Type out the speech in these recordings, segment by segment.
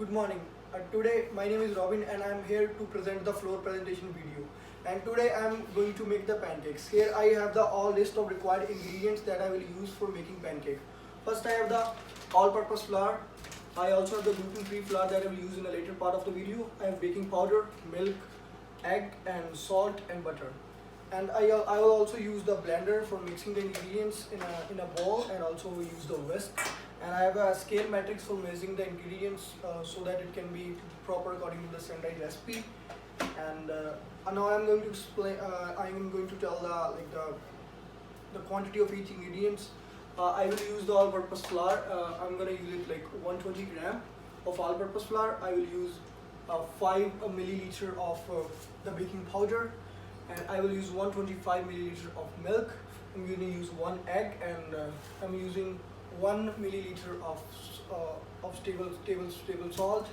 Good morning. Today my name is Robin and I am here to present the floor presentation video. And today I am going to make the pancakes. Here I have the all list of required ingredients that I will use for making pancake. First I have the all-purpose flour. I also have the gluten-free flour that I will use in a later part of the video. I have baking powder, milk, egg and salt and butter. And I will also use the blender for mixing the ingredients in a bowl, and also use the whisk. And I have a scale matrix for measuring the ingredients so that it can be proper according to the standard recipe. And now I am going to explain. I am going to tell the quantity of each ingredients. I will use the all-purpose flour. I'm gonna use it like 120 gram of all-purpose flour. I will use 5 milliliter of the baking powder, and I will use 125 milliliter of milk. I'm going to use 1 egg, and I'm using 1 milliliter of stable salt,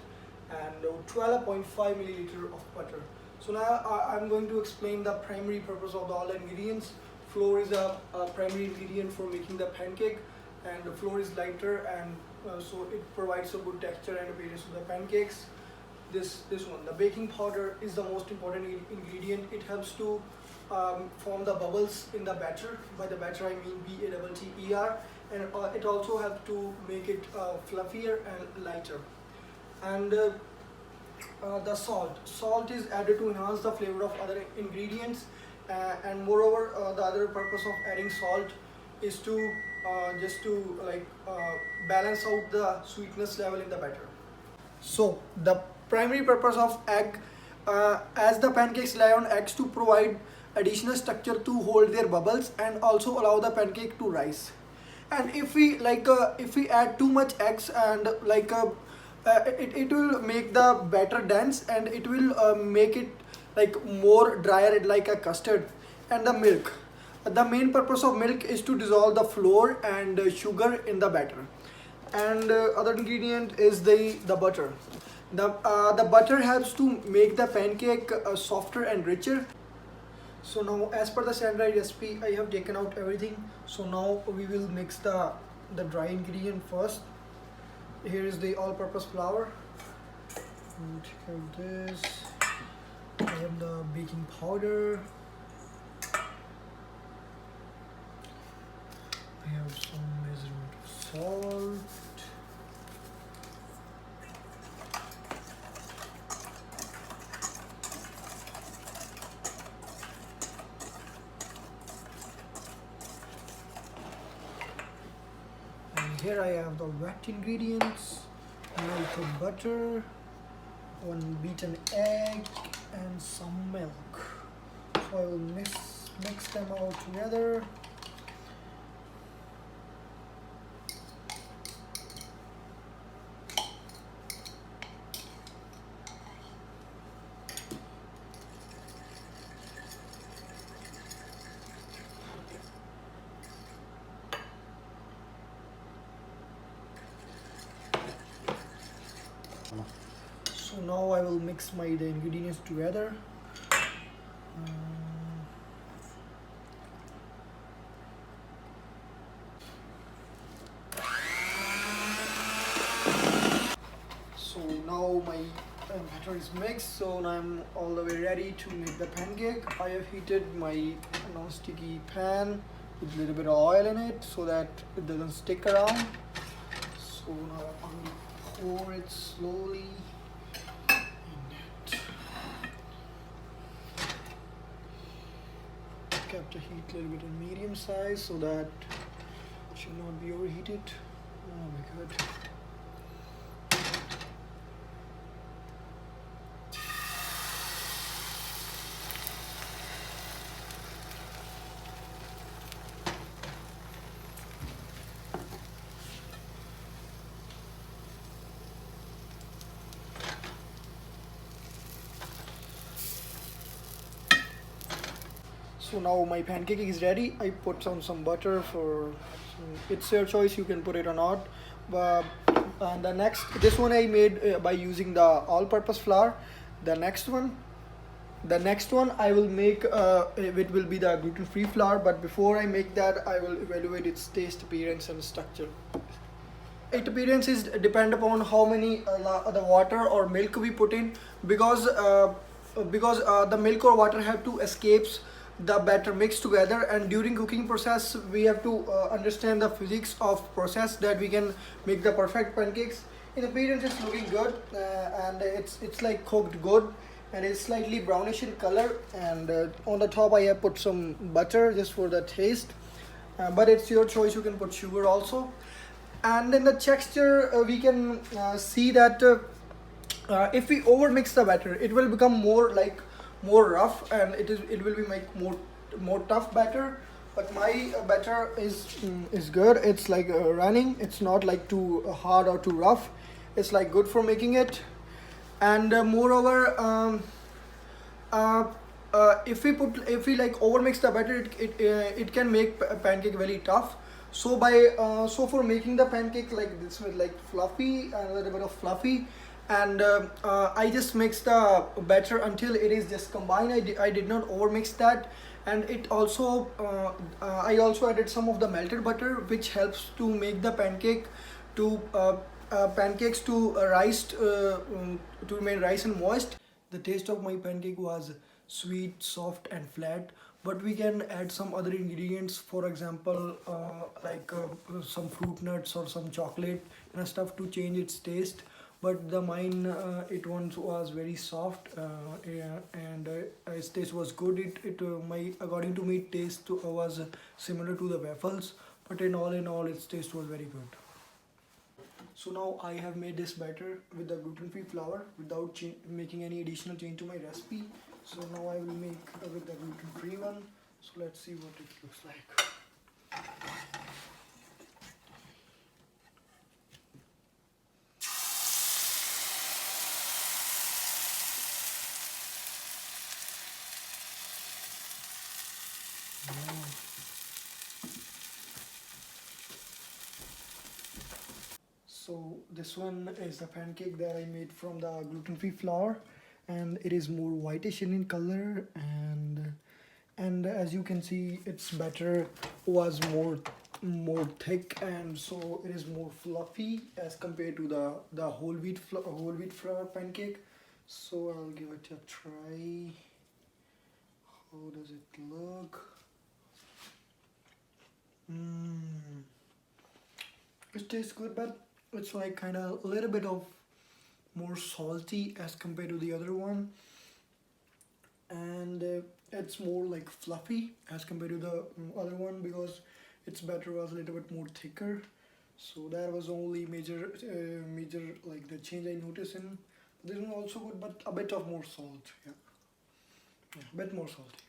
and 12.5 milliliter of butter. So now I'm going to explain the primary purpose of all the ingredients. Flour is a primary ingredient for making the pancake, and the flour is lighter, and so it provides a good texture and appearance to the pancakes. This one, the baking powder, is the most important ingredient. It helps to form the bubbles in the batter. By the batter I mean BATTER, and it also helps to make it fluffier and lighter. And the salt is added to enhance the flavor of other ingredients, and moreover the other purpose of adding salt is to just to balance out the sweetness level in the batter. So the primary purpose of egg, as the pancakes rely on eggs to provide additional structure to hold their bubbles and also allow the pancake to rise. And if we add too much eggs, and it will make the batter dense, and it will make it more drier like a custard. And the milk, the main purpose of milk is to dissolve the flour and sugar in the batter. And other ingredient is the butter. The butter helps to make the pancake softer and richer. So now, as per the standard recipe, I have taken out everything. So now we will mix the dry ingredient first. Here is the all-purpose flour. And have this. I have the baking powder. I have some measurement of salt. And here I have the wet ingredients: melted butter, 1 beaten egg, and some milk. So I will mix them all together. So now I will mix the ingredients together. So now my batter is mixed. So now I'm all the way ready to make the pancake. I have heated my non-sticky pan with a little bit of oil in it so that it doesn't stick around. So now I will pour it slowly. Kept the heat a little bit in medium size so that it should not be overheated. Oh my god. So now my pancake is ready. I put some butter for, it's your choice, you can put it or not. But this one I made by using the all-purpose flour. The next one I will make, it will be the gluten-free flour. But before I make that, I will evaluate its taste, appearance and structure. Its appearance is depend upon how many the water or milk we put in, because the milk or water have to escapes the batter mixed together, and during cooking process we have to understand the physics of process that we can make the perfect pancakes. In appearance it's looking good, and it's like cooked good, and it's slightly brownish in color, and on the top I have put some butter just for the taste, but it's your choice, you can put sugar also. And in the texture we can see that if we over mix the batter it will become more rough, and it will be make more tough batter. But my batter is good, it's like running, it's not like too hard or too rough, it's like good for making it. And moreover, if we like over mix the batter, it can make pancake very tough. So for making the pancake like this with like fluffy and a little bit of fluffy, and I just mix the batter until it is just combined. I did not over mix that. And it also I also added some of the melted butter, which helps to make the pancake to pancakes to to remain rice and moist. The taste of my pancake was sweet, soft and flat, but we can add some other ingredients, for example some fruit nuts or some chocolate and stuff to change its taste. But the mine it once was very soft, yeah, and its taste was good. It my according to me taste was similar to the waffles, but in all its taste was very good. So now I have made this batter with the gluten-free flour without making any additional change to my recipe. So now I will make with the gluten-free one. So let's see what it looks like. So this one is the pancake that I made from the gluten-free flour, and it is more whitish in color, and as you can see its batter was more thick, and so it is more fluffy as compared to the whole wheat flour pancake. So I'll give it a try. How does it look? It tastes good, but it's like kind of a little bit of more salty as compared to the other one, and it's more like fluffy as compared to the other one, because its batter was a little bit more thicker. So that was only major like the change I noticed. In this one also good, but a bit of more salt, yeah, a bit more salty.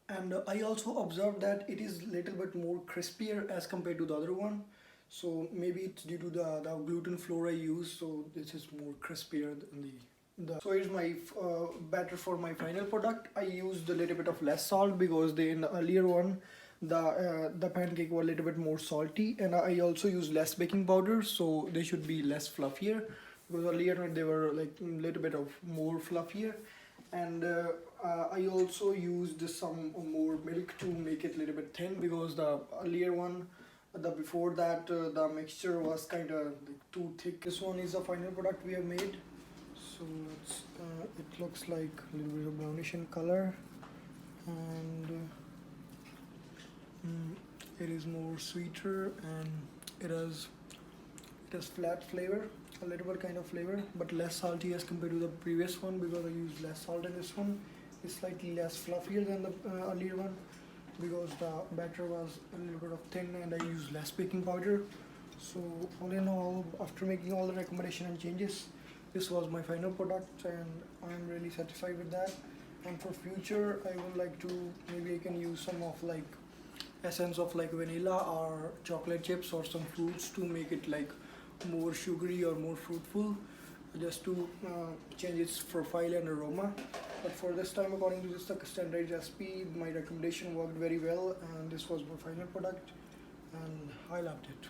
And I also observed that it is little bit more crispier as compared to the other one. So maybe it's due to the gluten flour I use, so this is more crispier than the so here's my batter for my final product. I used a little bit of less salt, because in the earlier one the pancake was a little bit more salty, and I also used less baking powder, so they should be less fluffier, because earlier they were like a little bit of more fluffier. And I also used some more milk to make it a little bit thin, because the earlier one, the before that the mixture was kind of like too thick. This one is the final product we have made. So it looks like a little bit of brownish in color, and it is more sweeter, and it has flat flavor, a little bit kind of flavor, but less salty as compared to the previous one, because I used less salt in this one. It's slightly less fluffier than the earlier one, because the batter was a little bit of thin and I used less baking powder. So all in all, after making all the recommendation and changes, this was my final product, and I'm really satisfied with that. And for future I would like to, maybe I can use some of like essence of like vanilla or chocolate chips or some fruits to make it like more sugary or more fruitful, just to change its profile and aroma. But for this time, according to this the standard recipe, my recommendation worked very well, and this was my final product, and I loved it.